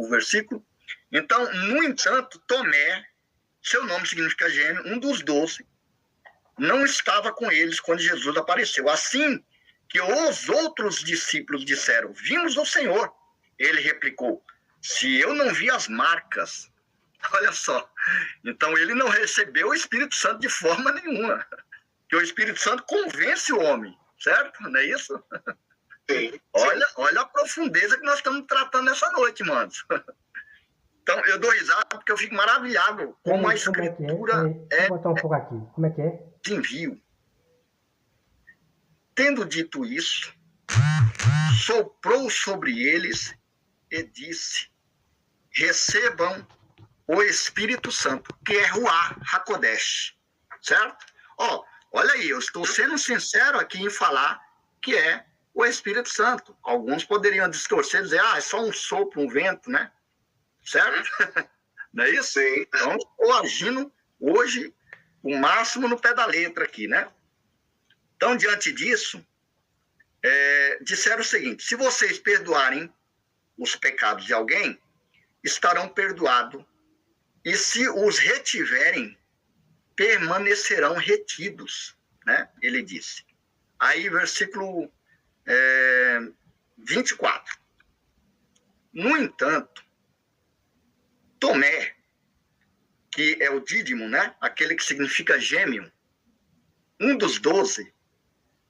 o versículo. Então, no entanto, Tomé, seu nome significa gêmeo, um dos 12, não estava com eles quando Jesus apareceu. Assim que os outros discípulos disseram, vimos o Senhor. Ele replicou, se eu não vi as marcas, olha só, então ele não recebeu o Espírito Santo de forma nenhuma. Porque o Espírito Santo convence o homem, certo? Não é isso? Sim. Olha a profundeza que nós estamos tratando nessa noite, manos. Então, eu dou risada porque eu fico maravilhado como a Escritura Vou botar um pouco aqui. Como é que é? de envio. Tendo dito isso, soprou sobre eles e disse, recebam o Espírito Santo, que é Ruach HaKodesh, certo? Olha aí, eu estou sendo sincero aqui em falar que é o Espírito Santo. Alguns poderiam distorcer e dizer, é só um sopro, um vento, né? Certo? Não é isso? Sim. Então, estou agindo hoje o máximo no pé da letra aqui, né? Então, diante disso, disseram o seguinte, se vocês perdoarem os pecados de alguém, estarão perdoados, e se os retiverem, permanecerão retidos, né? Ele disse. Aí, versículo 24. No entanto, Tomé, que é o dídimo, né? Aquele que significa gêmeo, um dos 12,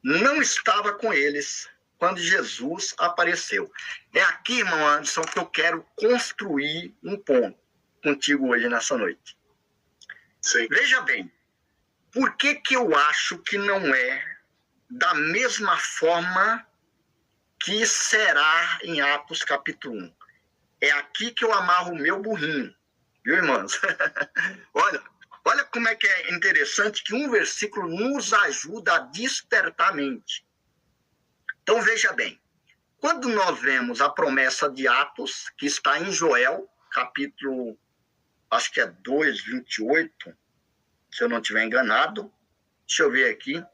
não estava com eles quando Jesus apareceu. É aqui, irmão Anderson, que eu quero construir um ponto contigo hoje, nessa noite. Sim. Veja bem, por que eu acho que não é da mesma forma que será em Atos capítulo 1? É aqui que eu amarro o meu burrinho, viu, irmãos? Olha como é que é interessante que um versículo nos ajuda a despertar a mente. Então, veja bem, quando nós vemos a promessa de Atos, que está em Joel, capítulo, acho que é 2, 28, se eu não estiver enganado, deixa eu ver aqui.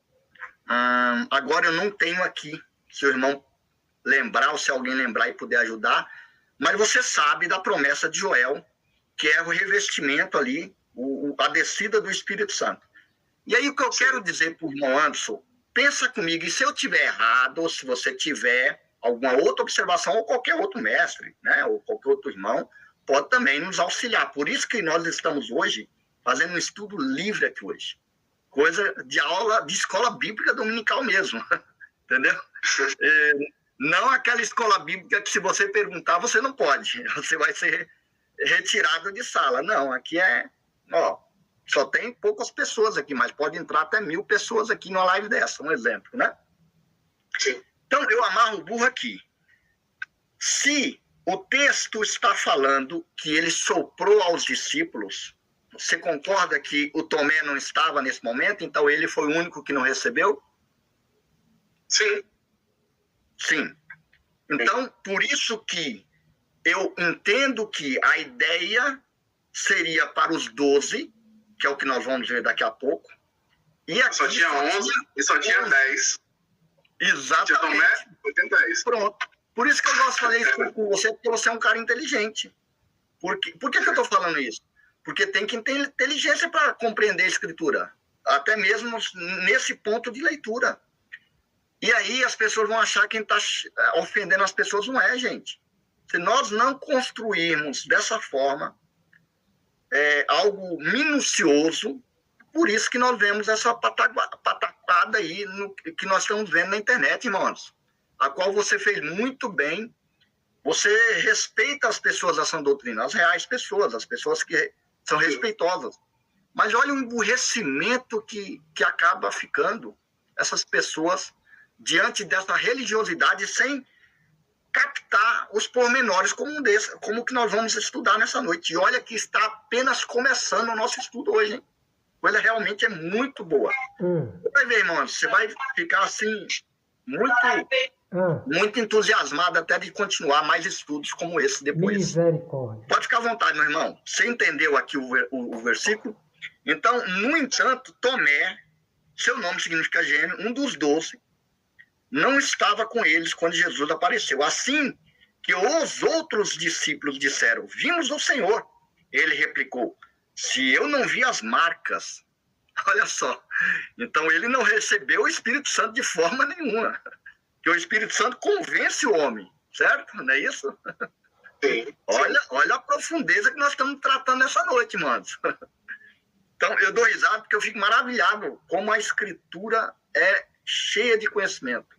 Agora eu não tenho aqui, se o irmão lembrar, ou se alguém lembrar e puder ajudar, mas você sabe da promessa de Joel, que é o revestimento ali, a descida do Espírito Santo. E aí o que eu quero dizer para o irmão Anderson, pensa comigo, e se eu tiver errado, ou se você tiver alguma outra observação, ou qualquer outro mestre, né, ou qualquer outro irmão, pode também nos auxiliar. Por isso que nós estamos hoje fazendo um estudo livre aqui hoje. Coisa de aula de escola bíblica dominical mesmo, entendeu? Não aquela escola bíblica que se você perguntar, você não pode. Você vai ser retirado de sala. Não, aqui só tem poucas pessoas aqui, mas pode entrar até 1000 pessoas aqui numa live dessa, um exemplo, né? Sim. Então, eu amarro o burro aqui. Se o texto está falando que ele soprou aos discípulos, você concorda que o Tomé não estava nesse momento, então ele foi o único que não recebeu? Sim. Sim. Então, por isso que eu entendo que a ideia seria para os 12, que é o que nós vamos ver daqui a pouco. E aqui só tinha 11 e só tinha 10. Exatamente. Tinha Tomé, tem 10. Pronto. Por isso que eu gosto de fazer isso com você, porque você é um cara inteligente. Por que eu estou falando isso? Porque tem que ter inteligência para compreender a Escritura. Até mesmo nesse ponto de leitura. E aí as pessoas vão achar que quem está ofendendo as pessoas não é, gente. Se nós não construirmos dessa forma algo minucioso, por isso que nós vemos essa pataquada aí que nós estamos vendo na internet, irmãos. A qual você fez muito bem. Você respeita as pessoas da sã doutrina, as reais pessoas, as pessoas que são respeitosas. Mas olha o emburrecimento que acaba ficando essas pessoas diante dessa religiosidade sem captar os pormenores como o que nós vamos estudar nessa noite. E olha que está apenas começando o nosso estudo hoje, hein? Coisa realmente é muito boa. Você vai ver, irmãos, você vai ficar assim, muito entusiasmado até de continuar mais estudos como esse depois. Misericórdia. Pode ficar à vontade, meu irmão. Você entendeu aqui o versículo? Então, no entanto, Tomé, seu nome significa gêmeo, um dos 12, não estava com eles quando Jesus apareceu. Assim que os outros discípulos disseram: vimos o Senhor. Ele replicou: se eu não vi as marcas. Olha só. Então ele não recebeu o Espírito Santo de forma nenhuma. Porque o Espírito Santo convence o homem, certo? Não é isso? Sim. Olha a profundeza que nós estamos tratando nessa noite, manos. Então eu dou risada porque eu fico maravilhado como a Escritura é cheia de conhecimento.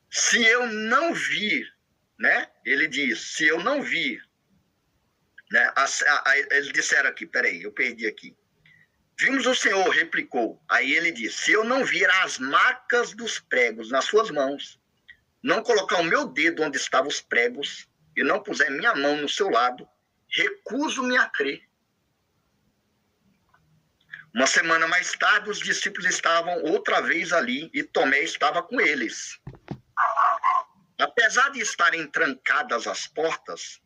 Se eu não vir, né? Ele diz, se eu não vir, né? Eles disseram aqui, peraí, eu perdi aqui. Vimos o Senhor, replicou. Aí ele disse: se eu não vir as marcas dos pregos nas suas mãos, não colocar o meu dedo onde estavam os pregos e não puser minha mão no seu lado, recuso-me a crer. Uma semana mais tarde, os discípulos estavam outra vez ali e Tomé estava com eles. Apesar de estarem trancadas as portas,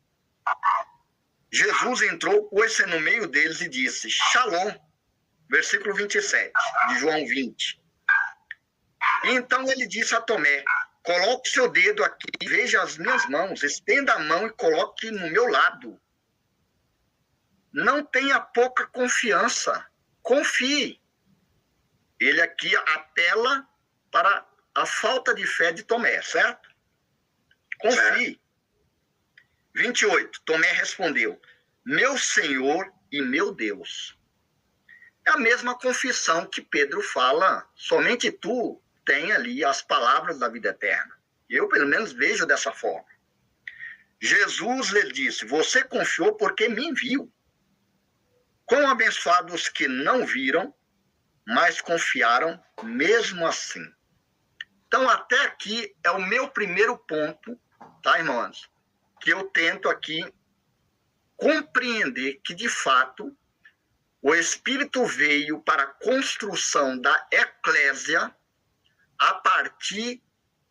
Jesus entrou, pôs-se no meio deles e disse: Shalom. Versículo 27, de João 20. Então ele disse a Tomé: coloque seu dedo aqui, veja as minhas mãos, estenda a mão e coloque no meu lado. Não tenha pouca confiança, confie. Ele aqui apela para a falta de fé de Tomé, certo? Confie. 28, Tomé respondeu: meu Senhor e meu Deus. É a mesma confissão que Pedro fala: somente tu tem ali as palavras da vida eterna. Eu, pelo menos, vejo dessa forma. Jesus lhe disse: você confiou porque me viu. Quão abençoados os que não viram, mas confiaram mesmo assim. Então, até aqui é o meu primeiro ponto, tá, irmãos? Que eu tento aqui compreender que, de fato, o Espírito veio para a construção da eclésia a partir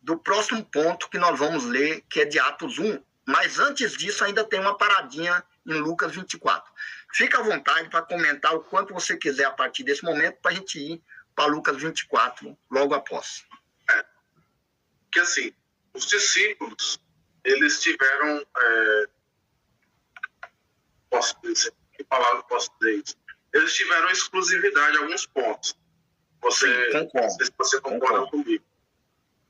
do próximo ponto que nós vamos ler, que é de Atos 1. Mas antes disso, ainda tem uma paradinha em Lucas 24. Fica à vontade para comentar o quanto você quiser a partir desse momento, para a gente ir para Lucas 24 logo após. Que assim, os discípulos, eles tiveram... posso dizer, que palavra posso dizer isso? Eles tiveram exclusividade em alguns pontos. Você, Sim, concordo. Não sei se você concorda comigo.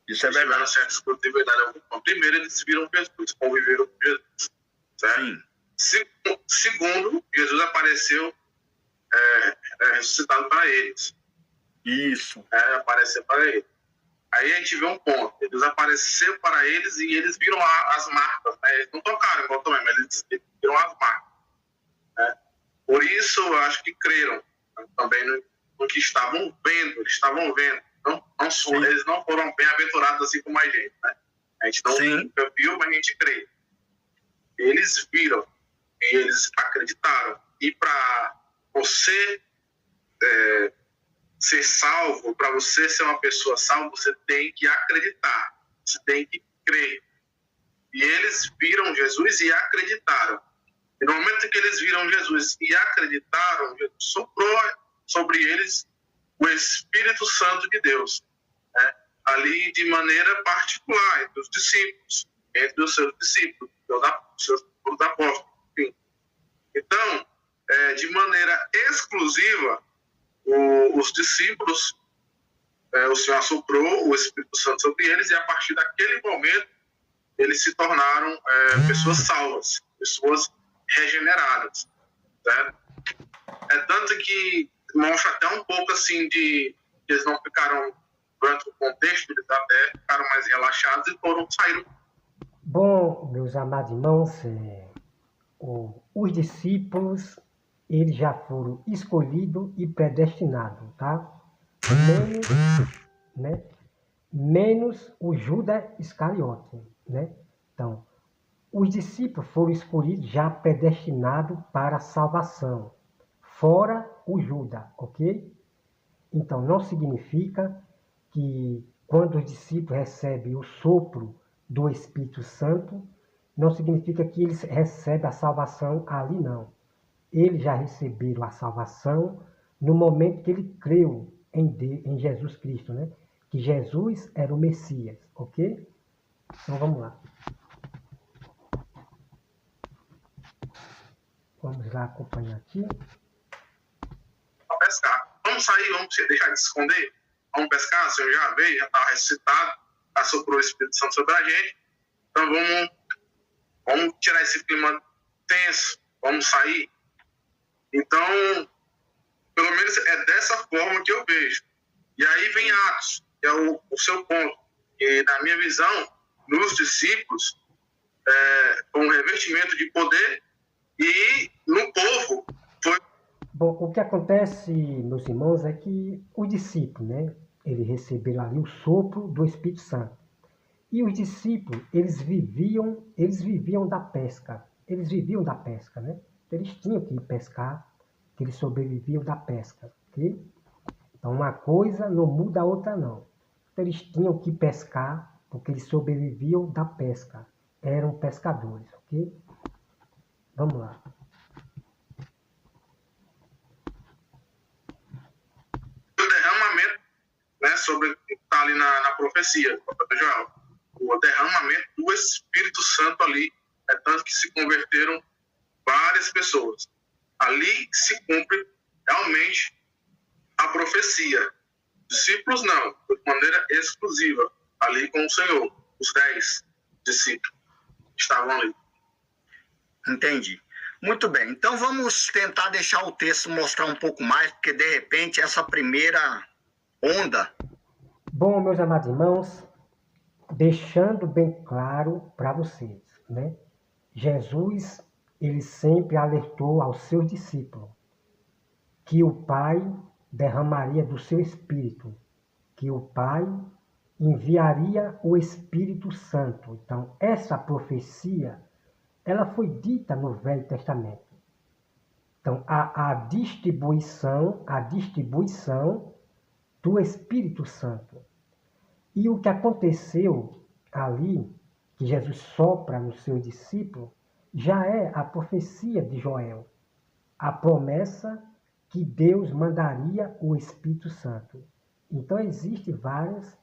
Isso é Eles tiveram verdade. certa exclusividade em alguns pontos. Primeiro, eles viram Jesus, conviveram com Jesus. Certo? Sim. Segundo, Jesus apareceu ressuscitado para eles. Isso. Apareceu para eles. Aí a gente vê um ponto. Eles apareceram para eles e eles viram as marcas. Né? Eles não tocaram igual também, mas eles viram as marcas. Né? Por isso, eu acho que creram também no que estavam vendo. Eles estavam vendo. Eles não foram bem-aventurados assim como a gente. Né? A gente não viu, mas a gente crê. Eles viram e eles acreditaram. E para você ser salvo, para você ser uma pessoa salva, você tem que acreditar. Você tem que crer. E eles viram Jesus e acreditaram. E no momento que eles viram Jesus e acreditaram, Jesus soprou sobre eles o Espírito Santo de Deus, né? Ali de maneira particular, entre os discípulos, entre os seus discípulos, os seus apóstolos, enfim. Então, de maneira exclusiva, os discípulos, o Senhor soprou o Espírito Santo sobre eles e a partir daquele momento eles se tornaram pessoas salvas, pessoas regeneradas, certo? Tanto que mostra até um pouco assim de que eles não ficaram durante o contexto, eles até ficaram mais relaxados e saíram. Bom, meus amados irmãos, os discípulos, eles já foram escolhidos e predestinados, tá? Menos o Judas Iscariote, né? Então, os discípulos foram escolhidos já predestinados para a salvação, fora o Judas, ok? Então, não significa que quando os discípulos recebem o sopro do Espírito Santo, não significa que eles recebem a salvação ali, não. Eles já receberam a salvação no momento que ele creu em Jesus Cristo, né? Que Jesus era o Messias, ok? Então vamos lá. Vamos lá acompanhar aqui. Para pescar. Vamos sair, vamos deixar de se esconder. Vamos pescar, o Senhor já veio, já está ressuscitado, já soprou o Espírito Santo sobre a gente. Então vamos tirar esse clima tenso, vamos sair. Então, pelo menos é dessa forma que eu vejo. E aí vem Atos, que é o seu ponto. E na minha visão, nos discípulos, foi um revestimento de poder, e no povo foi... Bom, o que acontece, meus irmãos, é que os discípulos, né, eles receberam ali o sopro do Espírito Santo. E os discípulos, eles viviam da pesca. Eles viviam da pesca, né? Eles tinham que ir pescar, que eles sobreviviam da pesca, ok? Então, uma coisa não muda a outra, não. Então, eles tinham que pescar, porque eles sobreviviam da pesca. Eram pescadores, ok? Vamos lá. O derramamento, né, sobre o que está ali na profecia, Joel, o derramamento do Espírito Santo ali, é tanto que se converteram várias pessoas. Ali se cumpre realmente a profecia. Discípulos não, de maneira exclusiva, ali com o Senhor, os 10 discípulos estavam ali. Entendi. Muito bem. Então vamos tentar deixar o texto mostrar um pouco mais, porque de repente essa primeira onda... Bom, meus amados irmãos, deixando bem claro para vocês, né? Jesus, ele sempre alertou aos seus discípulos que o Pai derramaria do seu Espírito, que o Pai enviaria o Espírito Santo. Então, essa profecia, ela foi dita no Velho Testamento. Então, a distribuição do Espírito Santo. E o que aconteceu ali, que Jesus sopra no seu discípulo, já é a profecia de Joel. A promessa que Deus mandaria o Espírito Santo. Então, existem vários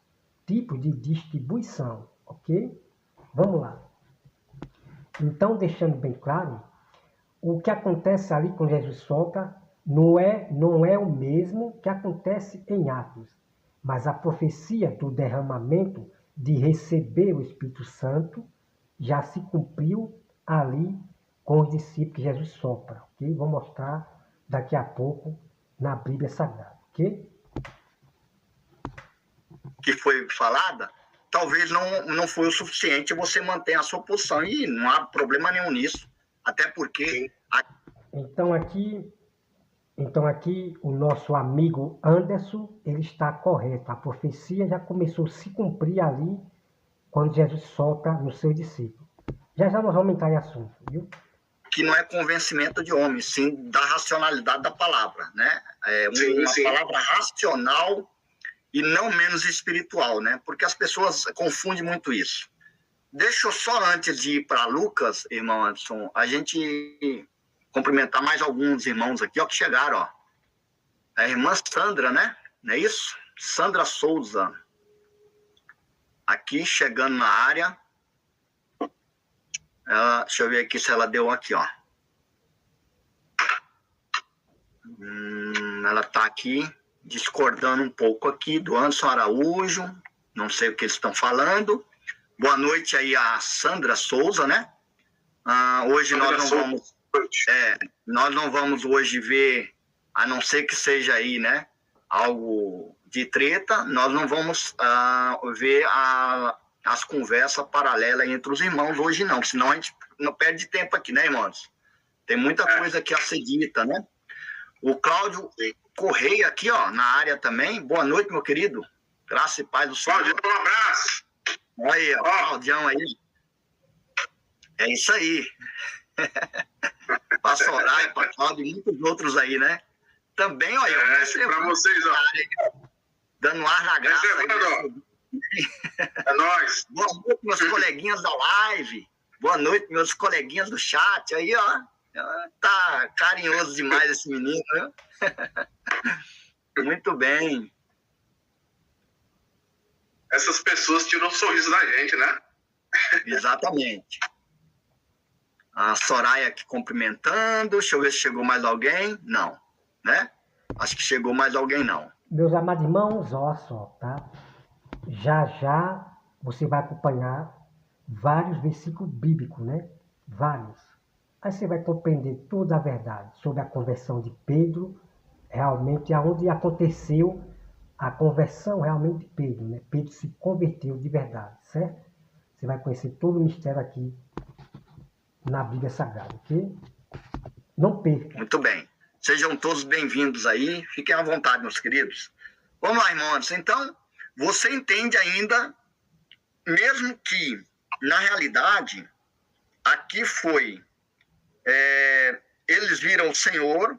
tipos de distribuição, ok? Vamos lá. Então, deixando bem claro, o que acontece ali quando Jesus sopra não é o mesmo que acontece em Atos, mas a profecia do derramamento de receber o Espírito Santo já se cumpriu ali com os discípulos que Jesus sopra, ok? Vou mostrar daqui a pouco na Bíblia Sagrada, ok? Que foi falada, talvez não foi o suficiente, você mantém a sua posição e não há problema nenhum nisso, até porque... Então aqui o nosso amigo Anderson, ele está correto. A profecia já começou a se cumprir ali quando Jesus sopra no seu discípulo. Já nós vamos entrar em assunto, viu? Que não é convencimento de homem, sim da racionalidade da palavra, né? É uma palavra racional e não menos espiritual, né? Porque as pessoas confundem muito isso. Deixa eu só, antes de ir para Lucas, irmão Anderson, a gente cumprimentar mais alguns irmãos aqui, ó, que chegaram, ó. A irmã Sandra, né? Não é isso? Sandra Souza. Aqui, chegando na área. Deixa eu ver aqui se ela deu aqui, ó. Ela tá aqui discordando um pouco aqui do Anderson Araújo. Não sei o que eles estão falando. Boa noite aí a Sandra Souza, né? Hoje nós não vamos hoje ver, a não ser que seja aí, né, algo de treta, nós não vamos ver as conversas paralelas entre os irmãos hoje não, senão a gente não perde tempo aqui, né, irmãos? Tem muita coisa aqui a ser dita, né? O Cláudio Correia aqui, ó, na área também. Boa noite, meu querido. Graça e paz do Senhor. Cláudio, um abraço. Aí, ó, Claudião aí. É isso aí. Para Soraya, para Cláudio e muitos outros aí, né? Também, olha, para vocês, ó. Dando ar na graça. É nóis. Boa noite, meus coleguinhas da live. Boa noite, meus coleguinhas do chat. Aí, ó. Tá carinhoso demais esse menino, viu? Muito bem. Essas pessoas tiram o sorriso da gente, né? Exatamente. A Soraya aqui cumprimentando. Deixa eu ver se chegou mais alguém. Não, né? Acho que chegou mais alguém, não. Meus amados irmãos, olha só, tá? Já já você vai acompanhar vários versículos bíblicos, né? Vários. Aí você vai compreender toda a verdade sobre a conversão de Pedro, realmente aonde aconteceu a conversão realmente de Pedro, né? Pedro se converteu de verdade, certo? Você vai conhecer todo o mistério aqui na Bíblia Sagrada, ok? Não perca. Muito bem. Sejam todos bem-vindos aí. Fiquem à vontade, meus queridos. Vamos lá, irmãos. Então, você entende ainda, mesmo que, na realidade, aqui foi... eles viram o Senhor,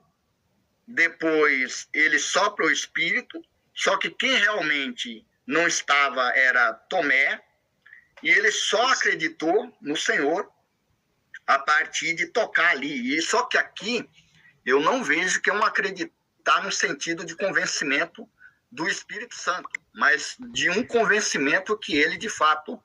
depois ele sopra o Espírito, só que quem realmente não estava era Tomé, e ele só acreditou no Senhor a partir de tocar ali. E só que aqui eu não vejo que é um acreditar no sentido de convencimento do Espírito Santo, mas de um convencimento que ele, de fato,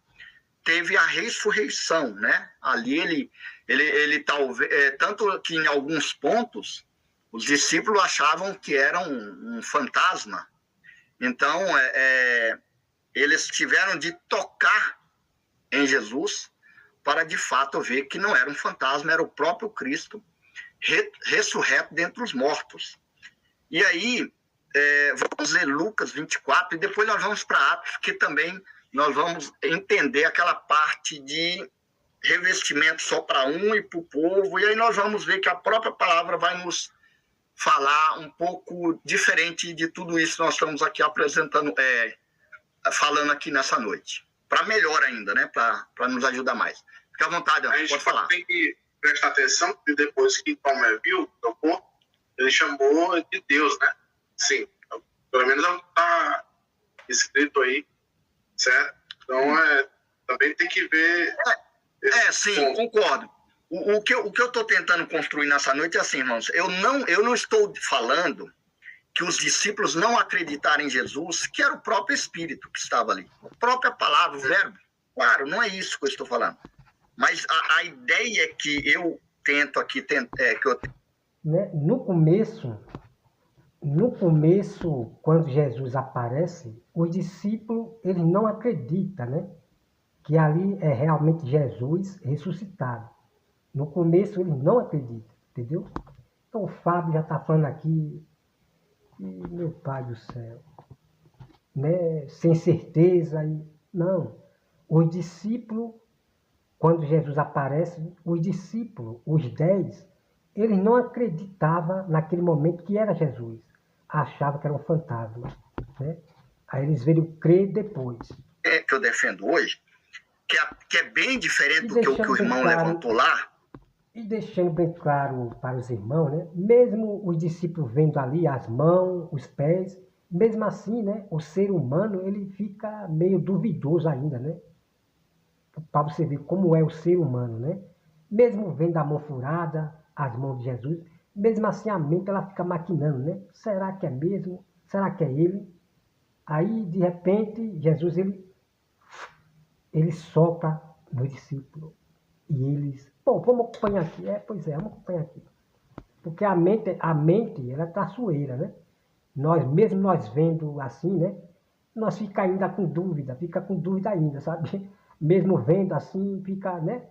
teve a ressurreição, né? Ali ele talvez, tanto que em alguns pontos os discípulos achavam que era um fantasma. Então, eles tiveram de tocar em Jesus para, de fato, ver que não era um fantasma, era o próprio Cristo ressurreto dentre os mortos. E aí, vamos ler Lucas 24 e depois nós vamos para Atos, que também nós vamos entender aquela parte de revestimento só para um e para o povo, e aí nós vamos ver que a própria palavra vai nos falar um pouco diferente de tudo isso que nós estamos aqui apresentando, falando aqui nessa noite. Para melhor ainda, né? Para nos ajudar mais. Fique à vontade, Ana, pode falar. A gente tem que prestar atenção que depois que Tomé viu, tocou, ele chamou de Deus, né? Sim, pelo menos é o que está escrito aí, certo? Então, também tem que ver... sim, concordo. O que eu estou tentando construir nessa noite é assim, irmãos, eu não estou falando que os discípulos não acreditaram em Jesus, que era o próprio Espírito que estava ali, a própria palavra, o verbo. Claro, não é isso que eu estou falando. Mas a ideia que eu tento aqui, Né? No começo, quando Jesus aparece, os discípulos eles não acreditam, né? Que ali é realmente Jesus ressuscitado. No começo eles não acreditam, entendeu? Então o Fábio já está falando aqui, e, meu Pai do céu, né? Sem certeza. Não, os discípulos, quando Jesus aparece, os discípulos, os 10, eles não acreditavam naquele momento que era Jesus. Achavam que era um fantasma, né? Aí eles veio crer depois. Que eu defendo hoje, que é bem diferente do que o irmão levantou lá. E deixando bem claro para os irmãos, né? Mesmo os discípulos vendo ali as mãos, os pés, mesmo assim, né? O ser humano ele fica meio duvidoso ainda, né? Para você ver como é o ser humano, né? Mesmo vendo a mão furada, as mãos de Jesus, mesmo assim a mente ela fica maquinando, né? Será que é mesmo? Será que é ele? Aí, de repente, Jesus ele sopra no discípulo. E eles, vamos acompanhar aqui. Pois é, vamos acompanhar aqui. Porque a mente ela é traiçoeira, né? Mesmo nós vendo assim, né? Nós fica ainda com dúvida ainda, sabe? Mesmo vendo assim, fica, né?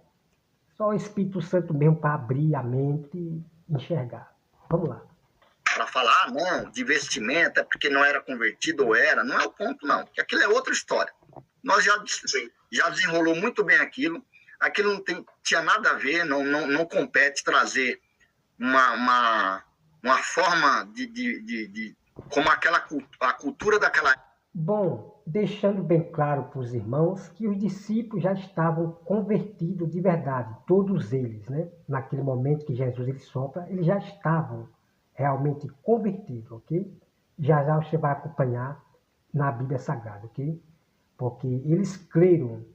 Só o Espírito Santo mesmo para abrir a mente e enxergar. Vamos lá. Para falar, não, de vestimenta, porque não era convertido ou era, não é o ponto, não. Porque aquilo é outra história. Nós já desenrolou muito bem aquilo. Aquilo não tinha nada a ver, não compete trazer uma forma de como a cultura daquela... Bom, deixando bem claro para os irmãos que os discípulos já estavam convertidos de verdade, todos eles, né? Naquele momento que Jesus ele sopra, eles já estavam realmente convertidos, ok? Já você vai acompanhar na Bíblia Sagrada, ok? Porque eles creram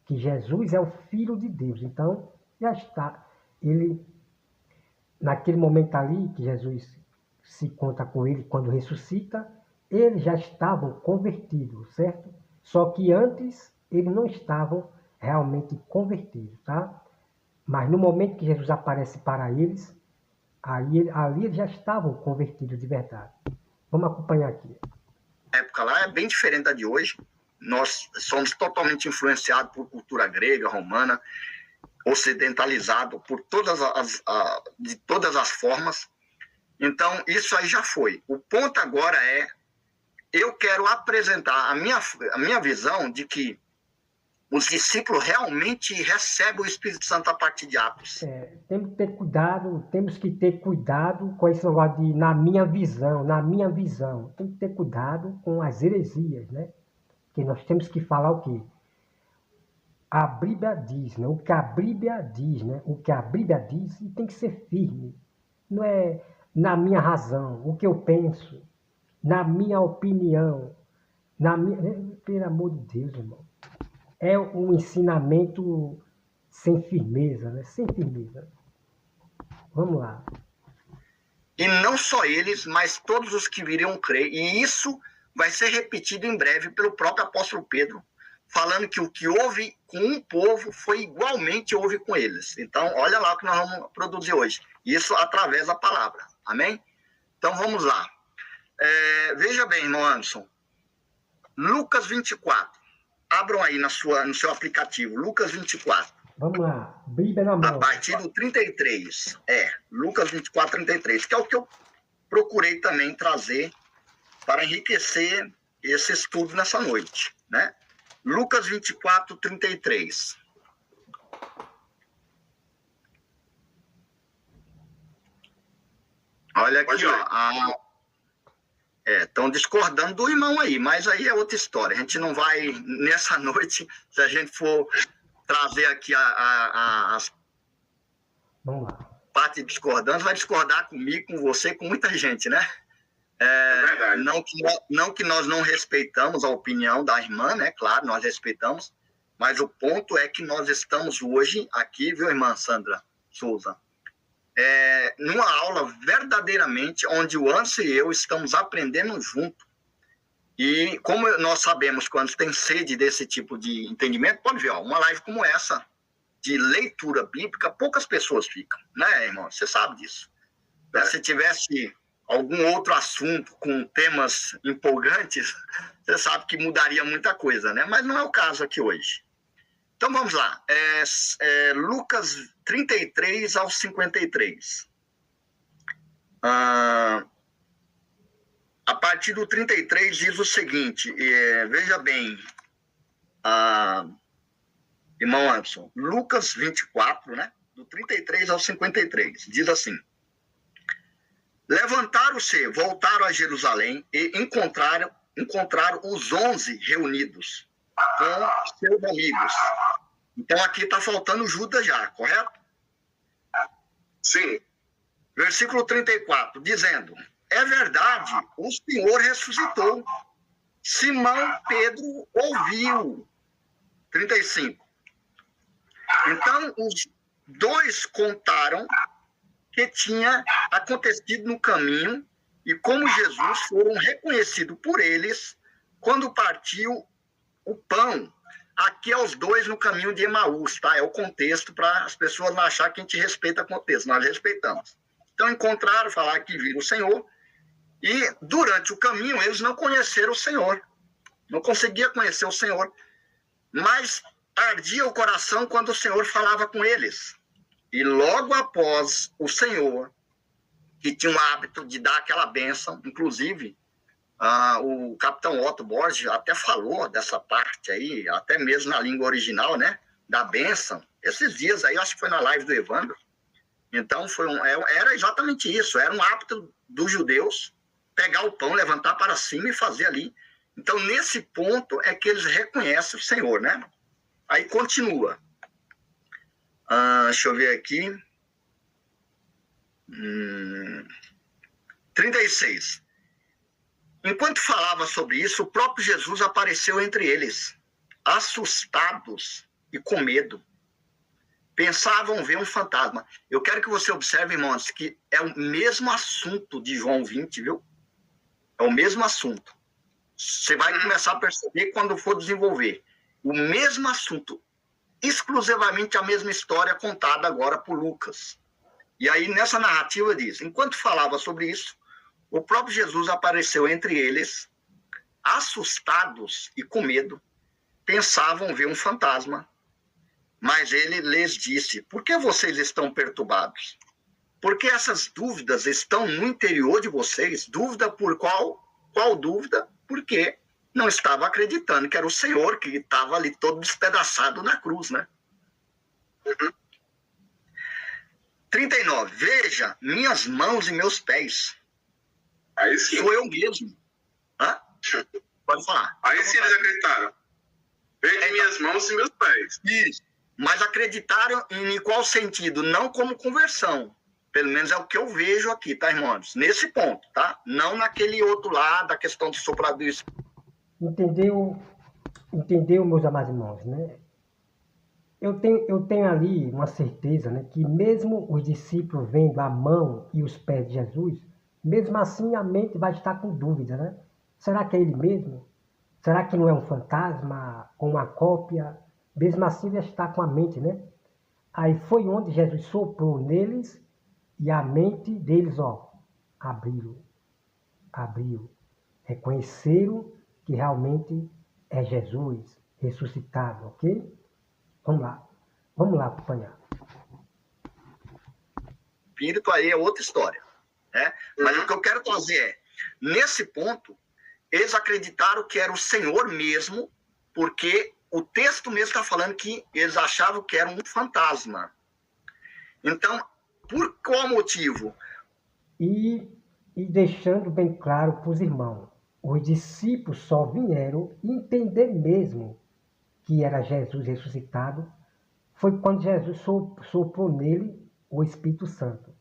que Jesus é o Filho de Deus. Então, já está. Naquele momento ali, que Jesus se encontra com ele quando ressuscita, eles já estavam convertidos, certo? Só que antes, eles não estavam realmente convertidos, tá? Mas no momento que Jesus aparece para eles, ali eles já estavam convertidos de verdade. Vamos acompanhar aqui. A época lá é bem diferente da de hoje. Nós somos totalmente influenciados por cultura grega, romana, ocidentalizado por de todas as formas. Então, isso aí já foi. O ponto agora é, eu quero apresentar a minha visão de que os discípulos realmente recebem o Espírito Santo a partir de Atos. Temos que ter cuidado com esse negócio de na minha visão. Tem que ter cuidado com as heresias, né? Porque nós temos que falar o quê? A Bíblia diz, né? O que a Bíblia diz, né? O que a Bíblia diz e tem que ser firme. Não é na minha razão, o que eu penso, na minha opinião, pelo amor de Deus, irmão. É um ensinamento sem firmeza, né? Sem firmeza. Vamos lá. E não só eles, mas todos os que viriam crer. E isso vai ser repetido em breve pelo próprio apóstolo Pedro, falando que o que houve com um povo foi igualmente houve com eles. Então, olha lá o que nós vamos produzir hoje. Isso através da palavra. Amém? Então, vamos lá. Veja bem, irmão Anderson. Lucas 24. Abram aí no seu aplicativo. Lucas 24. Vamos lá. Bíblia na mão. A partir do 33. Lucas 24, 33. Que é o que eu procurei também trazer para enriquecer esse estudo nessa noite, né? Lucas 24, 33. Olha aqui, ó. Estão discordando do irmão aí, mas aí é outra história. A gente não vai, nessa noite, se a gente for trazer aqui as partes discordantes, vai discordar comigo, com você, com muita gente, né? Não que nós não respeitamos a opinião da irmã, né? Claro, nós respeitamos, mas o ponto é que nós estamos hoje aqui, viu, irmã Sandra Souza, numa aula verdadeiramente onde o Anderson e eu estamos aprendendo junto. E como nós sabemos que o Anderson tem sede desse tipo de entendimento, pode ver, ó, uma live como essa, de leitura bíblica, poucas pessoas ficam, né, irmão? Você sabe disso. Se tivesse algum outro assunto com temas empolgantes, você sabe que mudaria muita coisa, né? Mas não é o caso aqui hoje. Então vamos lá. Lucas 33 ao 53. A partir do 33 diz o seguinte, veja bem, irmão Anderson, Lucas 24, né? Do 33 ao 53, diz assim: levantaram-se, voltaram a Jerusalém e encontraram os 11 reunidos com seus amigos. Então aqui está faltando Judas já, correto? Sim. Versículo 34, dizendo: é verdade, o Senhor ressuscitou. Simão Pedro ouviu. 35. Então os dois contaram que tinha acontecido no caminho e como Jesus foram reconhecidos por eles quando partiu o pão. Aqui é os dois no caminho de Emaús, tá? É o contexto para as pessoas não acharem que a gente respeita o contexto. Nós respeitamos. Então encontraram, falaram que viram o Senhor e durante o caminho eles não conheceram o Senhor. Não conseguiam conhecer o Senhor. Mas ardia o coração quando o Senhor falava com eles. E logo após o Senhor, que tinha o hábito de dar aquela bênção, inclusive, o capitão Otto Borges até falou dessa parte aí, até mesmo na língua original, né? Da bênção. Esses dias aí, acho que foi na live do Evandro. Então, era exatamente isso. Era um hábito dos judeus pegar o pão, levantar para cima e fazer ali. Então, nesse ponto é que eles reconhecem o Senhor, né? Aí continua. Deixa eu ver aqui. 36. Enquanto falava sobre isso, o próprio Jesus apareceu entre eles, assustados e com medo. Pensavam ver um fantasma. Eu quero que você observe, irmãos, que é o mesmo assunto de João 20, viu? É o mesmo assunto. Você vai começar a perceber quando for desenvolver. O mesmo assunto. exclusivamente a mesma história contada agora por Lucas. E aí, nessa narrativa diz, enquanto falava sobre isso, o próprio Jesus apareceu entre eles, assustados e com medo, pensavam ver um fantasma. Mas ele lhes disse, por que vocês estão perturbados? Porque essas dúvidas estão no interior de vocês. Dúvida por qual? Qual dúvida? Porque não estava acreditando que era o Senhor que estava ali todo despedaçado na cruz, né? 39. Veja minhas mãos e meus pés. Aí sim. Sou eu mesmo. Hã? Pode falar. Aí sim eles acreditaram. Veja minhas mãos e meus pés. Isso. Mas acreditaram em qual sentido? Não como conversão. Pelo menos é o que eu vejo aqui, tá, irmãos? Nesse ponto, tá? Não naquele outro lado, da questão do sopro do Espírito. Entendeu, meus amados irmãos, né? Eu tenho ali uma certeza, né, que mesmo os discípulos vendo a mão e os pés de Jesus, mesmo assim a mente vai estar com dúvida, né? Será que é ele mesmo? Será que não é um fantasma ou uma cópia? Mesmo assim vai estar com a mente, né? Aí foi onde Jesus soprou neles e a mente deles, abriu. Reconheceram que realmente é Jesus ressuscitado, ok? Vamos lá acompanhar. Espírito aí é outra história, né? Mas o que eu quero trazer é, nesse ponto, eles acreditaram que era o Senhor mesmo, porque o texto mesmo está falando que eles achavam que era um fantasma. Então, por qual motivo? E deixando bem claro para os irmãos, os discípulos só vieram entender mesmo que era Jesus ressuscitado, foi quando Jesus soprou nele o Espírito Santo.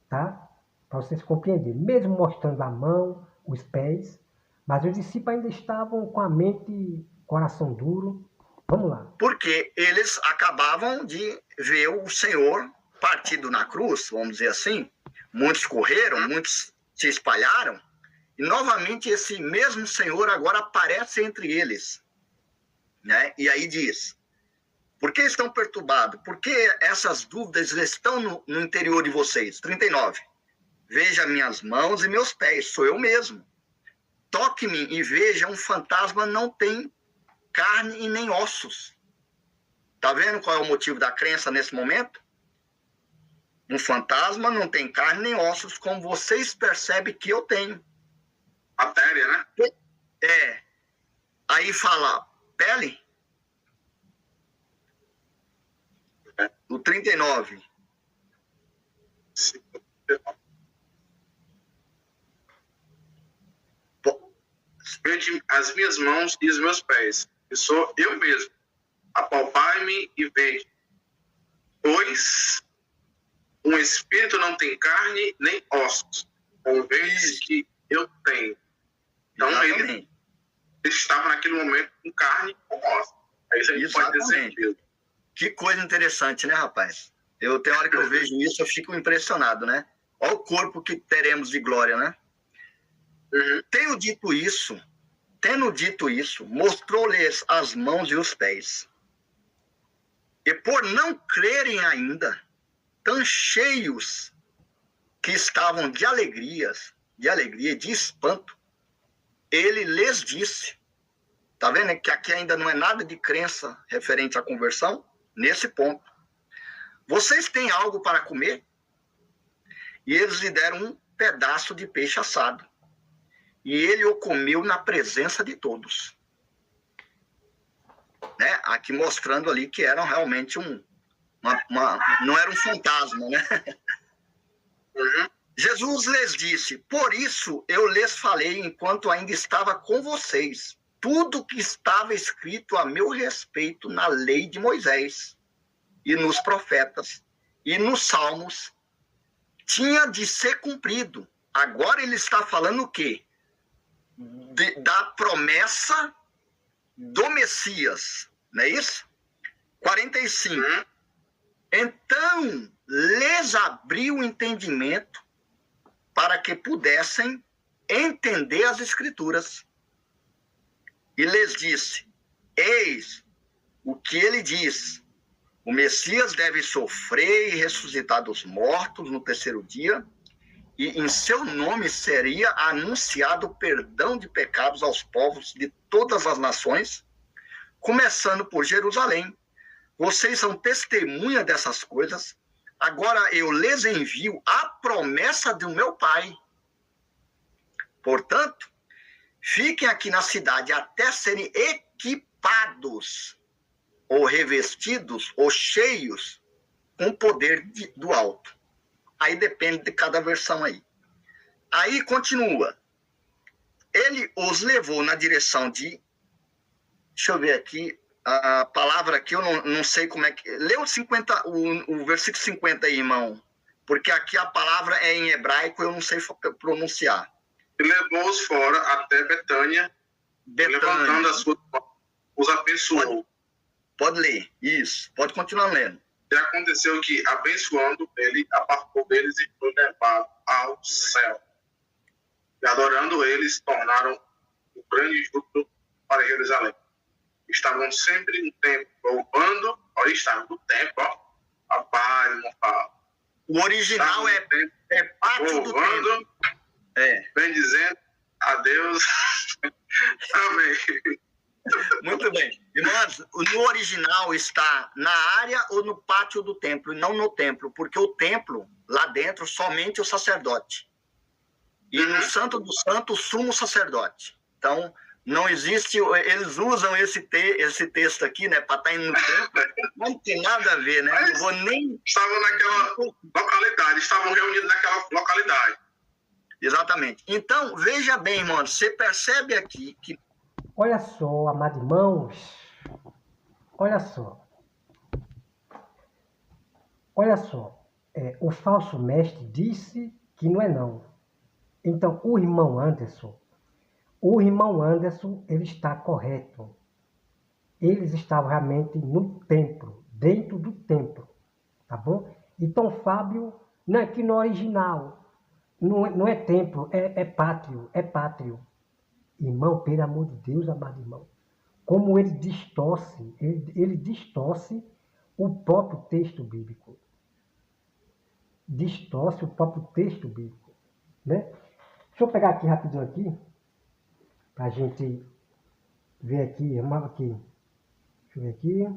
Tá? Para vocês compreenderem. Mesmo mostrando a mão, os pés, mas os discípulos ainda estavam com a mente, coração duro. Vamos lá. Porque eles acabavam de ver o Senhor partido na cruz, vamos dizer assim. Muitos correram, muitos se espalharam, e novamente esse mesmo Senhor agora aparece entre eles. Né? E aí diz, por que estão perturbados? Por que essas dúvidas estão no interior de vocês? 39. Veja minhas mãos e meus pés, sou eu mesmo. Toque-me e veja, um fantasma não tem carne e nem ossos. Tá vendo qual é o motivo da crença nesse momento? Um fantasma não tem carne nem ossos, como vocês percebem que eu tenho. Matéria, né? É. Aí fala, pele? O 39. Veja as minhas mãos e os meus pés, que sou eu mesmo. Apalpai-me e vede. Pois um espírito não tem carne nem ossos, como vês que eu tenho. Então ele estava naquele momento com carne e com ossos. Aí a gente pode dizer. Que coisa interessante, né, rapaz? Tem hora que eu vejo isso, eu fico impressionado, né? Olha o corpo que teremos de glória, né? Tendo dito isso, mostrou-lhes as mãos e os pés. E por não crerem ainda, tão cheios que estavam de alegria, de espanto, ele lhes disse, tá vendo que aqui ainda não é nada de crença referente à conversão? Nesse ponto. Vocês têm algo para comer? E eles lhe deram um pedaço de peixe assado. E ele o comeu na presença de todos. Né? Aqui mostrando ali que eram realmente não era um fantasma, né? Jesus lhes disse, por isso eu lhes falei enquanto ainda estava com vocês, tudo que estava escrito a meu respeito na lei de Moisés, e nos profetas, e nos salmos, tinha de ser cumprido. Agora ele está falando o quê? Da promessa do Messias, não é isso? 45. Então, lhes abriu o entendimento para que pudessem entender as Escrituras. E lhes disse, eis o que ele diz. O Messias deve sofrer e ressuscitar dos mortos no terceiro dia, e em seu nome seria anunciado o perdão de pecados aos povos de todas as nações, começando por Jerusalém. Vocês são testemunha dessas coisas. Agora eu lhes envio a promessa do meu Pai. Portanto, fiquem aqui na cidade até serem equipados, ou revestidos, ou cheios, com o poder do alto. Aí depende de cada versão aí. Aí continua. Ele os levou na direção de... Deixa eu ver aqui. A palavra aqui, eu não sei como é que... Lê o versículo 50 aí, irmão. Porque aqui a palavra é em hebraico, eu não sei pronunciar. E levou-os fora até Betânia. Levantando as suas mãos, os abençoou. Pode ler, isso. Pode continuar lendo. E aconteceu que, abençoando, ele apartou deles e foi levado ao céu. E adorando eles, tornaram um grande júbilo para Jerusalém. Estavam sempre no templo, louvando. Olha, estavam no templo, ó. Rapaz, não fala. O original é pátio do templo. Vem dizendo a Deus. Amém. Muito bem. Irmãos, no original está na área ou no pátio do templo, e não no templo, porque o templo, lá dentro, somente o sacerdote. E no Santo do Santo, o sumo sacerdote. Então, não existe... Eles usam esse texto aqui, né, para estar indo no templo. Não tem nada a ver, né? Não vou nem... Estavam naquela localidade, estavam reunidos naquela localidade. Exatamente. Então, veja bem, irmãos, você percebe aqui que... Olha só, amados irmãos, olha só, o falso mestre disse que não é não. Então, o irmão Anderson, ele está correto. Eles estavam realmente no templo, dentro do templo, tá bom? Então, Fábio, não é que no original, não é templo, é pátrio. Irmão, pelo amor de Deus, amado irmão, como ele distorce o próprio texto bíblico. Distorce o próprio texto bíblico, né? Deixa eu pegar aqui rapidinho aqui, para a gente ver aqui, irmão, aqui. Deixa eu ver aqui.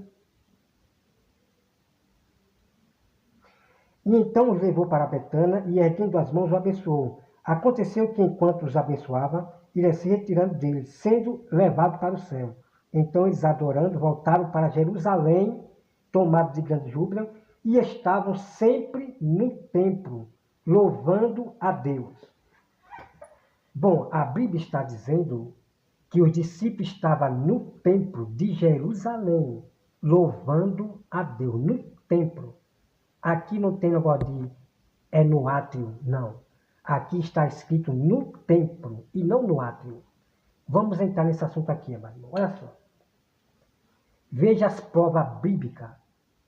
E então os levou para Betânia e, erguendo as mãos, o abençoou. Aconteceu que, enquanto os abençoava, ia se retirando deles, sendo levado para o céu. Então eles, adorando, voltaram para Jerusalém, tomados de grande júbilo, e estavam sempre no templo, louvando a Deus. Bom, a Bíblia está dizendo que os discípulos estavam no templo de Jerusalém, louvando a Deus, no templo. Aqui não tem negócio de no átrio, não. Aqui está escrito no templo e não no átrio. Vamos entrar nesse assunto aqui, irmão. Olha só. Veja as provas bíblicas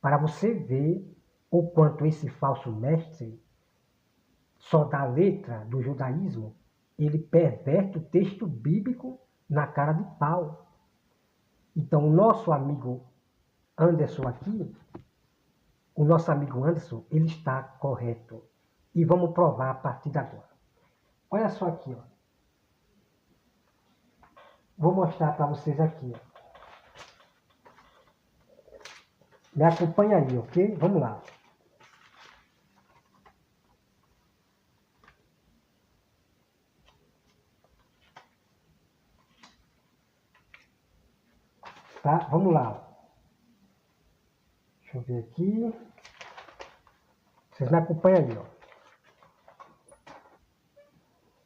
para você ver o quanto esse falso mestre, só da letra do judaísmo, ele perverte o texto bíblico na cara de pau. Então, o nosso amigo Anderson aqui, ele está correto. E vamos provar a partir de agora. Olha só aqui, ó. Vou mostrar para vocês aqui, ó. Me acompanha aí, ok? Vamos lá. Tá? Vamos lá. Deixa eu ver aqui. Vocês me acompanham aí, ó.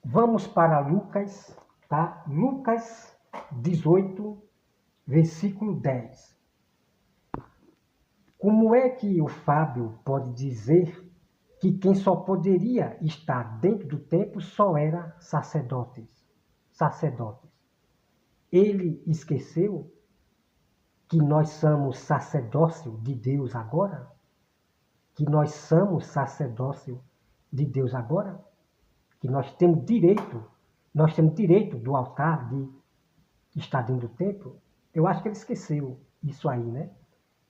Vamos para Lucas, tá? Lucas 18, versículo 10. Como é que o Fábio pode dizer que quem só poderia estar dentro do templo só era sacerdotes? Ele esqueceu que nós somos sacerdócio de Deus agora? Que nós somos sacerdócio de Deus agora? Que nós temos direito do altar de estar dentro do templo? Eu acho que ele esqueceu. isso aí, né?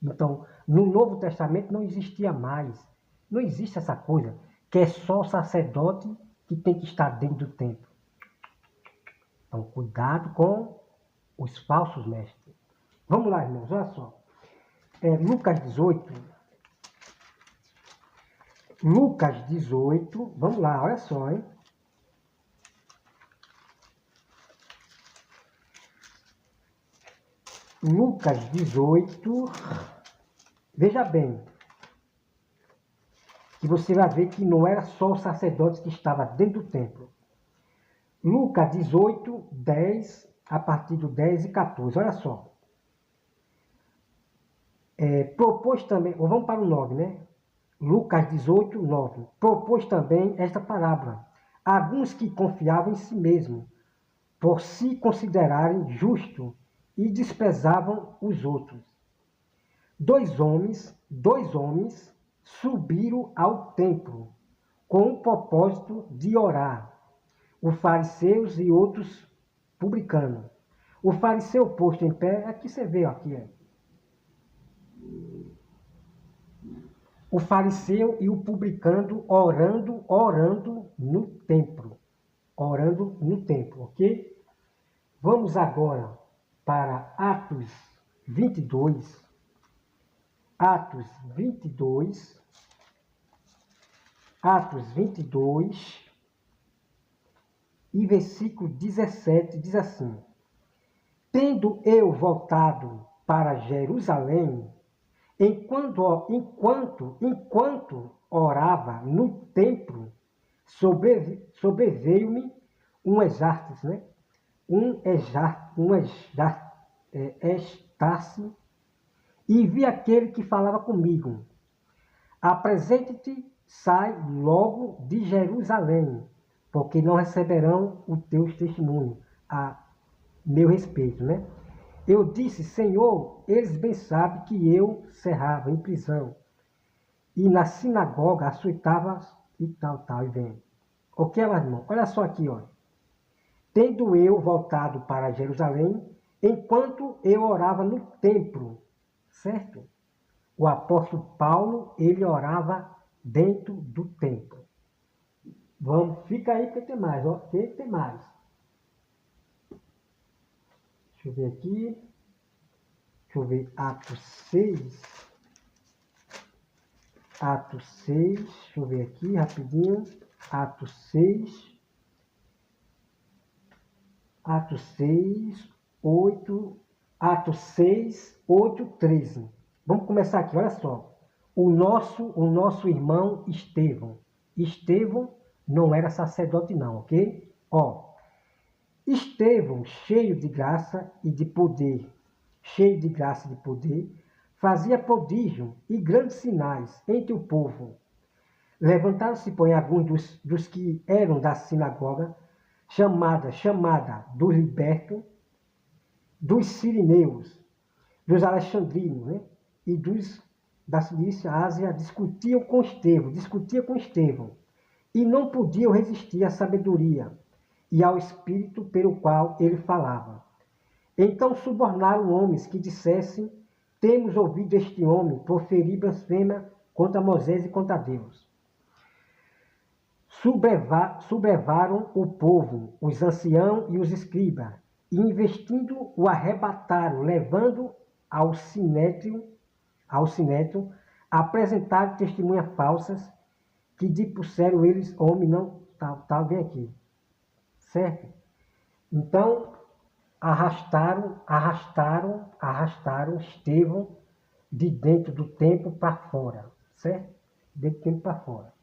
Então, no Novo Testamento não existia mais. Não existe essa coisa que é só o sacerdote que tem que estar dentro do templo. Então, cuidado com os falsos mestres. Vamos lá, irmãos, olha só. Lucas 18. Lucas 18, vamos lá, olha só, hein? Lucas 18, veja bem, que você vai ver que não era só o sacerdote que estava dentro do templo. Lucas 18, 10, a partir do 10 e 14, olha só. Propôs também, ou vamos para o 9, né? Lucas 18, 9. Propôs também esta parábola. Alguns que confiavam em si mesmos, por se considerarem justos, e desprezavam os outros. Dois homens subiram ao templo com o propósito de orar, os fariseus e outros publicanos. O fariseu posto em pé, aqui você vê, aqui. O fariseu e o publicano orando no templo. Orando no templo, ok? Vamos agora para Atos 22. Atos 22. Atos 22. E versículo 17 diz assim: Tendo eu voltado para Jerusalém, enquanto orava no templo, sobreveio-me um exártice, né? Estasse, e vi aquele que falava comigo: Apresente-te, sai logo de Jerusalém, porque não receberão o teu testemunho a meu respeito, né? Eu disse: Senhor, eles bem sabem que eu cerrava em prisão, e na sinagoga açoitava e tal, e vem. Ok, meu irmão? Olha só aqui, ó. Tendo eu voltado para Jerusalém, enquanto eu orava no templo, certo? O apóstolo Paulo, ele orava dentro do templo. Vamos, fica aí que tem mais, ó. Que tem mais. Deixa eu ver aqui. Deixa eu ver, Atos 6. Atos 6, deixa eu ver aqui rapidinho. Atos 6. Atos 6, 8. Atos 6, 8, 13. Vamos começar aqui, olha só. O nosso irmão Estevão. Estevão não era sacerdote não, ok? Ó, Estevão, cheio de graça e de poder, fazia prodígio e grandes sinais entre o povo. Levantaram-se, porém, alguns dos que eram da sinagoga, chamada dos libertos, dos sirineus, dos alexandrinos, né? E dos da Cilícia, Ásia, discutiam com Estevão, e não podiam resistir à sabedoria e ao espírito pelo qual ele falava. Então subornaram homens que dissessem: temos ouvido este homem proferir blasfêmia contra Moisés e contra Deus. Sublevaram o povo, os anciãos e os escribas, e investindo o arrebataram, levando ao sinédrio, apresentaram testemunhas falsas, que disseram eles, homem não, vem aqui, certo? Então, arrastaram Estevão de dentro do templo para fora, certo? Dentro do templo para fora.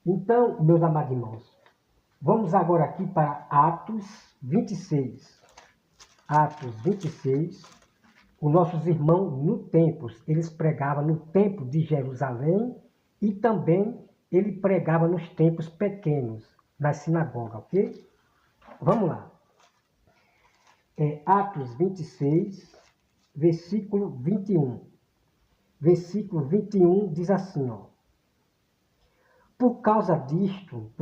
Então, meus amados irmãos, vamos agora aqui para Atos 26. Atos 26. Os nossos irmãos no templo, eles pregavam no templo de Jerusalém e também ele pregava nos templos pequenos, nas sinagogas, ok? Vamos lá. Atos 26, versículo 21. Versículo 21 diz assim, ó. Por causa disto,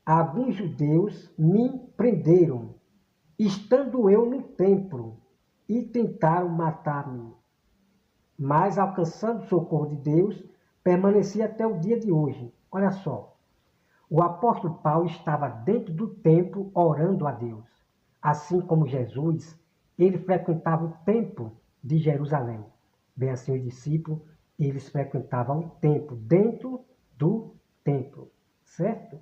alguns judeus me prenderam, estando eu no templo, e tentaram matar-me. Mas, alcançando o socorro de Deus, permaneci até o dia de hoje. Olha só, o apóstolo Paulo estava dentro do templo orando a Deus. Assim como Jesus, ele frequentava o templo de Jerusalém. Bem assim, os discípulos, eles frequentavam o templo, dentro do templo, certo?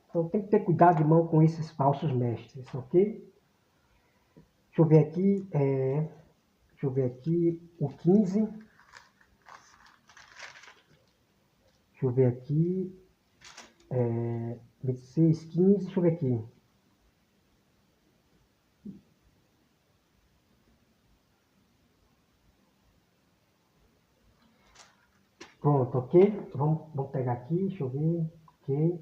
Então tem que ter cuidado, irmão, com esses falsos mestres, ok? Deixa eu ver aqui o 15. Deixa eu ver aqui. 26, 15, deixa eu ver aqui. Pronto, ok? Vamos pegar aqui, deixa eu ver. Ok.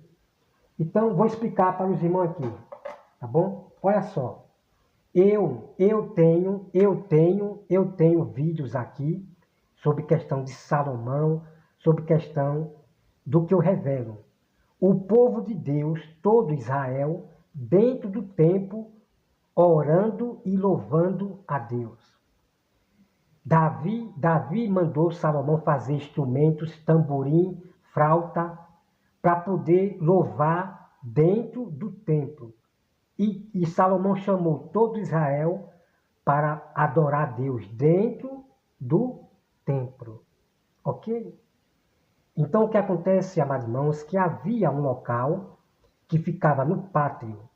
Então, vou explicar para os irmãos aqui, tá bom? Olha só. Eu tenho vídeos aqui sobre questão de Salomão, sobre questão do que eu revelo. O povo de Deus, todo Israel, dentro do templo, orando e louvando a Deus. Davi mandou Salomão fazer instrumentos, tamborim, flauta, para poder louvar dentro do templo. E Salomão chamou todo Israel para adorar a Deus dentro do templo. Ok? Então o que acontece, amados irmãos, que havia um local que ficava no pátio,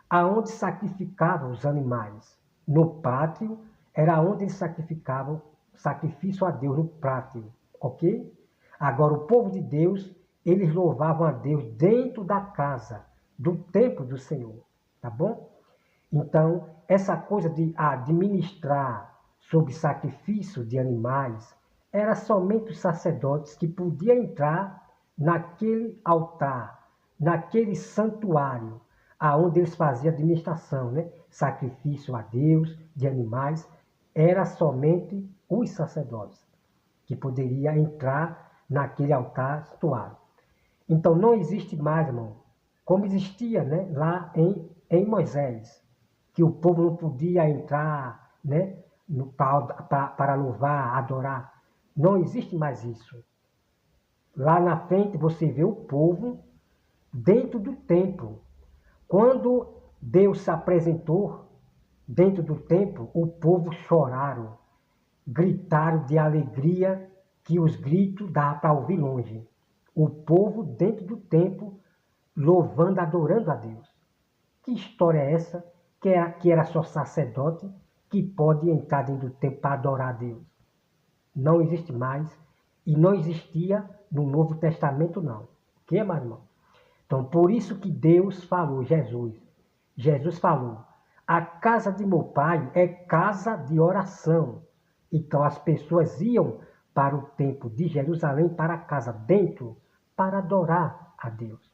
aonde sacrificavam os animais. No pátio era onde eles sacrificavam sacrifício a Deus, no pátio. Ok? Agora o povo de Deus, eles louvavam a Deus dentro da casa, do templo do Senhor. Tá bom? Então, essa coisa de administrar sobre sacrifício de animais, era somente os sacerdotes que podiam entrar naquele altar, naquele santuário, aonde eles faziam administração, né? Sacrifício a Deus de animais, era somente os sacerdotes que poderiam entrar naquele altar santuário. Então não existe mais, irmão, como existia, né, lá em Moisés, que o povo não podia entrar, né, para louvar, adorar. Não existe mais isso. Lá na frente você vê o povo dentro do templo. Quando Deus se apresentou dentro do templo, o povo choraram, gritaram de alegria, que os gritos davam para ouvir longe. O povo dentro do templo, louvando, adorando a Deus. Que história é essa? Que era só sacerdote que pode entrar dentro do templo para adorar a Deus. Não existe mais e não existia no Novo Testamento, não. Ok, meu irmão? Então, por isso que Deus falou, Jesus falou, a casa de meu pai é casa de oração. Então, as pessoas iam para o templo de Jerusalém, para a casa dentro, para adorar a Deus.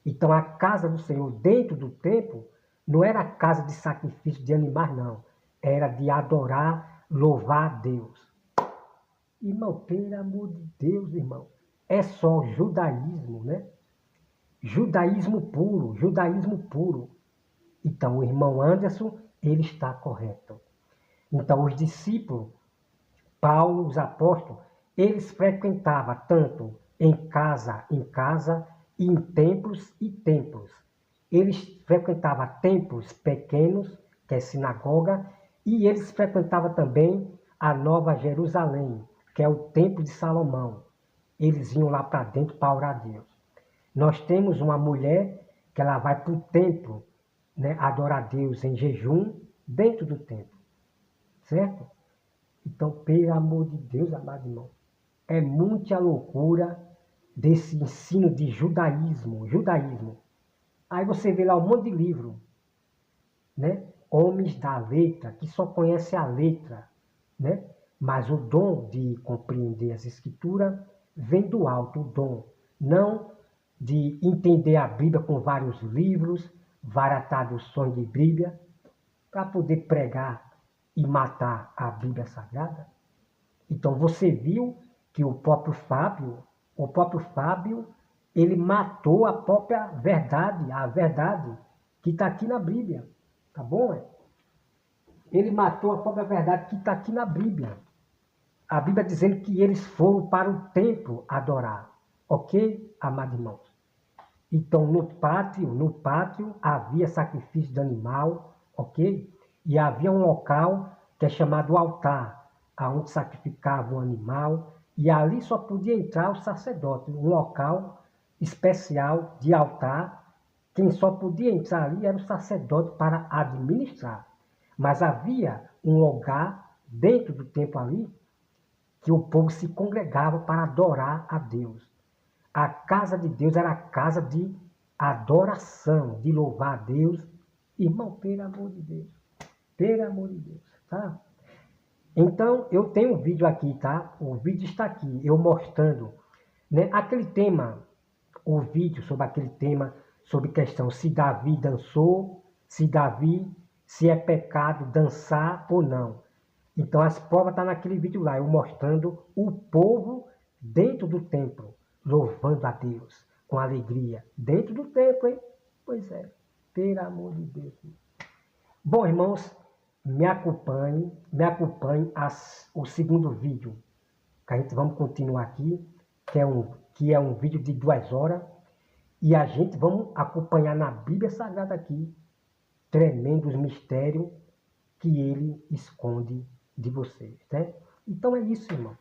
Então, a casa do Senhor dentro do templo não era a casa de sacrifício de animais, não. Era de adorar, louvar a Deus. Irmão, pelo amor de Deus, irmão, é só judaísmo, né? Judaísmo puro, judaísmo puro. Então, o irmão Anderson, ele está correto. Então, os discípulos, Paulo, os apóstolos, eles frequentavam tanto em casa, e em templos e templos. Eles frequentavam templos pequenos, que é sinagoga, e eles frequentavam também a Nova Jerusalém, que é o Templo de Salomão. Eles iam lá para dentro para orar a Deus. Nós temos uma mulher que ela vai para o templo, né, adorar a Deus em jejum, dentro do templo. Certo? Então, pelo amor de Deus, amado irmão, é muita loucura desse ensino de judaísmo. Aí você vê lá um monte de livro, né? Homens da letra, que só conhecem a letra, né? Mas o dom de compreender as escrituras vem do alto, o dom. Não de entender a Bíblia com vários livros, várias traduções de Bíblia, para poder pregar e matar a Bíblia Sagrada. Então você viu que o próprio Fábio, ele matou a própria verdade, a verdade que está aqui na Bíblia. Tá bom? Ele matou a própria verdade que está aqui na Bíblia. A Bíblia dizendo que eles foram para o templo adorar. Ok, amados irmãos? Então, no pátio havia sacrifício de animal, ok? E havia um local que é chamado altar, aonde sacrificava o animal, e ali só podia entrar o sacerdote, um local especial de altar. Quem só podia entrar ali era o sacerdote para administrar. Mas havia um lugar dentro do templo ali que o povo se congregava para adorar a Deus. A casa de Deus era a casa de adoração, de louvar a Deus. Irmão, pelo amor de Deus. Pelo amor de Deus, tá? Então, eu tenho um vídeo aqui, tá? O vídeo está aqui, eu mostrando, né, aquele tema, o vídeo sobre aquele tema, sobre questão se Davi dançou, se é pecado dançar ou não. Então, as provas estão naquele vídeo lá, eu mostrando o povo dentro do templo, louvando a Deus, com alegria. Dentro do templo, hein? Pois é, pelo amor de Deus. Bom, irmãos, me acompanhe o segundo vídeo, que a gente vamos continuar aqui, que é um vídeo de 2 horas, e a gente vamos acompanhar na Bíblia Sagrada aqui, tremendos mistérios que ele esconde de vocês, né? Então é isso, irmão.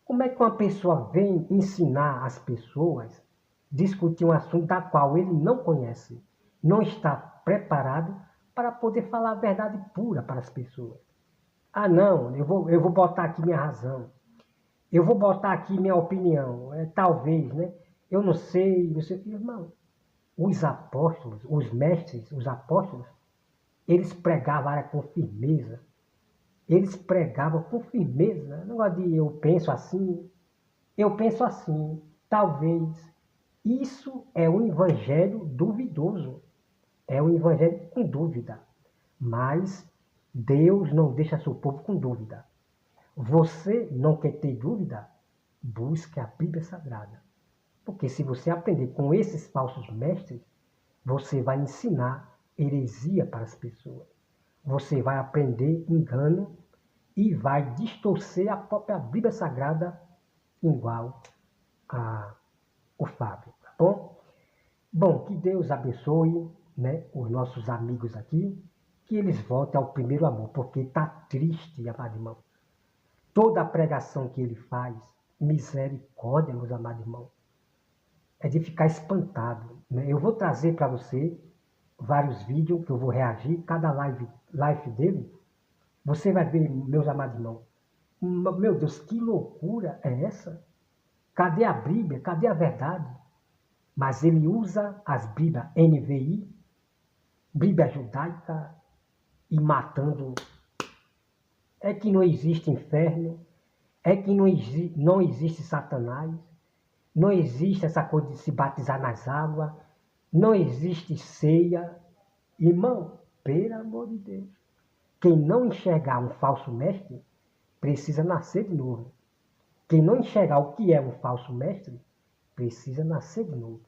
Como é que uma pessoa vem ensinar as pessoas, discutir um assunto da qual ele não conhece, não está preparado para poder falar a verdade pura para as pessoas? Ah, não, eu vou botar aqui minha razão. Eu vou botar aqui minha opinião. Talvez, né? Eu não sei. Irmão, os apóstolos, os mestres, os apóstolos, eles pregavam com firmeza. Eles pregavam com firmeza. Não é de eu penso assim, talvez. Isso é um evangelho duvidoso. É um evangelho com dúvida. Mas Deus não deixa seu povo com dúvida. Você não quer ter dúvida? Busque a Bíblia Sagrada. Porque se você aprender com esses falsos mestres, você vai ensinar heresia para as pessoas. Você vai aprender engano e vai distorcer a própria Bíblia Sagrada igual o Fábio, tá bom? Bom, que Deus abençoe, né, os nossos amigos aqui, que eles voltem ao primeiro amor, porque está triste, amado irmão. Toda a pregação que ele faz, misericórdia, meus amados irmãos, é de ficar espantado, né? Eu vou trazer para você vários vídeos que eu vou reagir, cada live dele, você vai ver, meus amados irmãos, meu Deus, que loucura é essa? Cadê a Bíblia? Cadê a verdade? Mas ele usa as Bíblias NVI, Bíblia judaica, e matando. É que não existe inferno, é que não existe Satanás, não existe essa coisa de se batizar nas águas, não existe ceia. Irmão, pelo amor de Deus, quem não enxergar um falso mestre, precisa nascer de novo. Quem não enxergar o que é um falso mestre, precisa nascer de novo.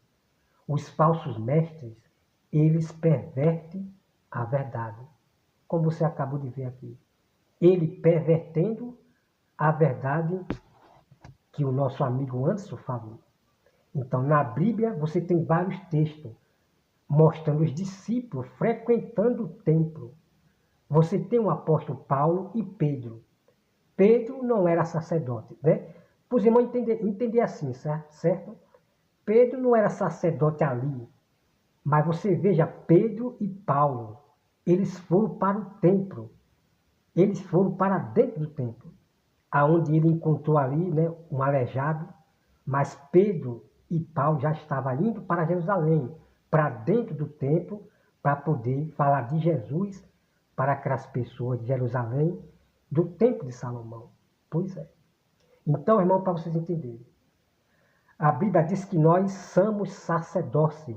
Os falsos mestres, eles pervertem a verdade, como você acabou de ver aqui. Ele pervertendo a verdade que o nosso amigo Anderson falou. Então, na Bíblia, você tem vários textos mostrando os discípulos frequentando o templo. Você tem o apóstolo Paulo e Pedro. Pedro não era sacerdote, né? Para os irmãos entender assim, certo? Pedro não era sacerdote ali. Mas você veja, Pedro e Paulo, eles foram para o templo. Eles foram para dentro do templo, aonde ele encontrou ali, né, um aleijado. Mas Pedro e Paulo já estavam indo para Jerusalém, para dentro do templo, para poder falar de Jesus para aquelas pessoas de Jerusalém, do templo de Salomão. Pois é. Então, irmão, para vocês entenderem, a Bíblia diz que nós somos sacerdotes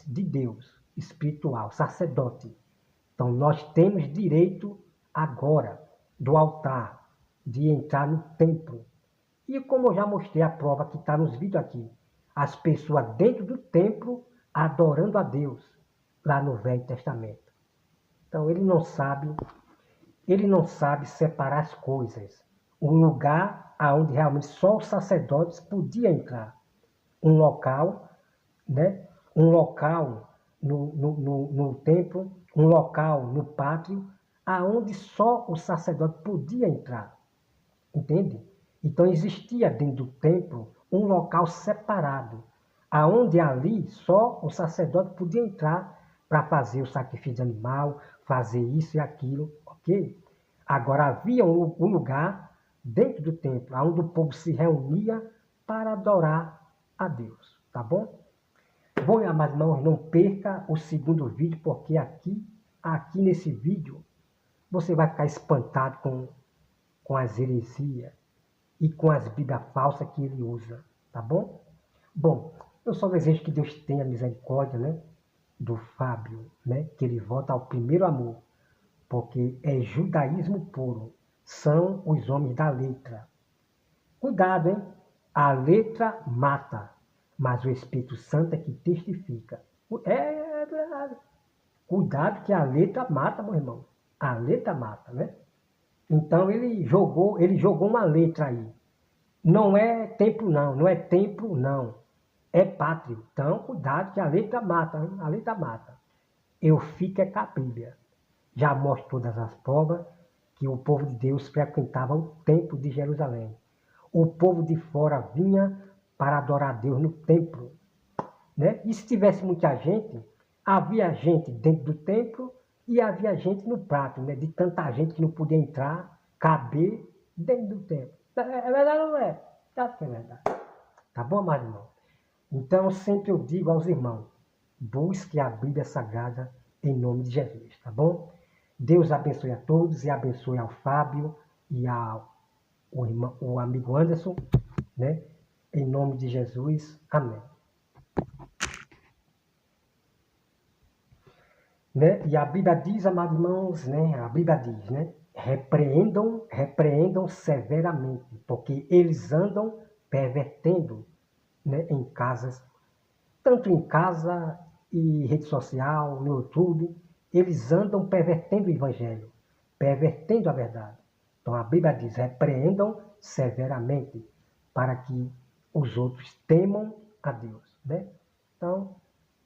de Deus, espiritual, sacerdote. Então, nós temos direito agora, do altar, de entrar no templo. E como eu já mostrei a prova que está nos vídeos aqui, as pessoas dentro do templo adorando a Deus, lá no Velho Testamento. Então ele não sabe separar as coisas. Um lugar aonde realmente só os sacerdotes podiam entrar. Um local, né? Um local no templo, um local no pátio, aonde só o sacerdote podia entrar. Entende? Então existia dentro do templo um local separado, aonde ali só o sacerdote podia entrar para fazer o sacrifício de animal, fazer isso e aquilo, ok? Agora havia um lugar dentro do templo, onde o povo se reunia para adorar a Deus, tá bom? Bom, amados irmãos, não perca o segundo vídeo, porque aqui nesse vídeo você vai ficar espantado com as heresias e com as bíblias falsas que ele usa, tá bom? Bom, eu só desejo que Deus tenha misericórdia, né, do Fábio, né, que ele volta ao primeiro amor, porque é judaísmo puro, são os homens da letra. Cuidado, hein? A letra mata, mas o Espírito Santo é que testifica. É verdade. Cuidado que a letra mata, meu irmão. A letra mata, né? Então ele jogou uma letra aí. Não é templo não, não é templo não. É pátrio. Então cuidado que a letra mata, hein? A letra mata. Eu fico é com a Bíblia. Já mostro todas as provas que o povo de Deus frequentava o templo de Jerusalém. O povo de fora vinha para adorar a Deus no templo, né? E se tivesse muita gente, havia gente dentro do templo e havia gente no prato, né? De tanta gente que não podia entrar, caber dentro do templo. É verdade ou não é? Claro que é verdade. Tá bom, amado irmão? Então, sempre eu digo aos irmãos, busque a Bíblia Sagrada em nome de Jesus, tá bom? Deus abençoe a todos e abençoe ao Fábio e o amigo Anderson, né? Em nome de Jesus, amém. Né? E a Bíblia diz, amados irmãos, né? A Bíblia diz, né? Repreendam severamente, porque eles andam pervertendo, né? Em casas, tanto em casa e rede social, no YouTube, eles andam pervertendo o Evangelho, pervertendo a verdade. Então a Bíblia diz, repreendam severamente, para que os outros temam a Deus, né? Então,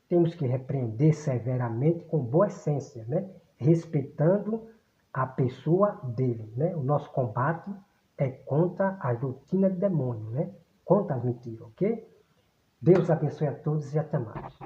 temos que repreender severamente com boa essência, né? Respeitando a pessoa dele, né? O nosso combate é contra a doutrina do demônio, né? Contra as mentiras, ok? Deus abençoe a todos e até mais.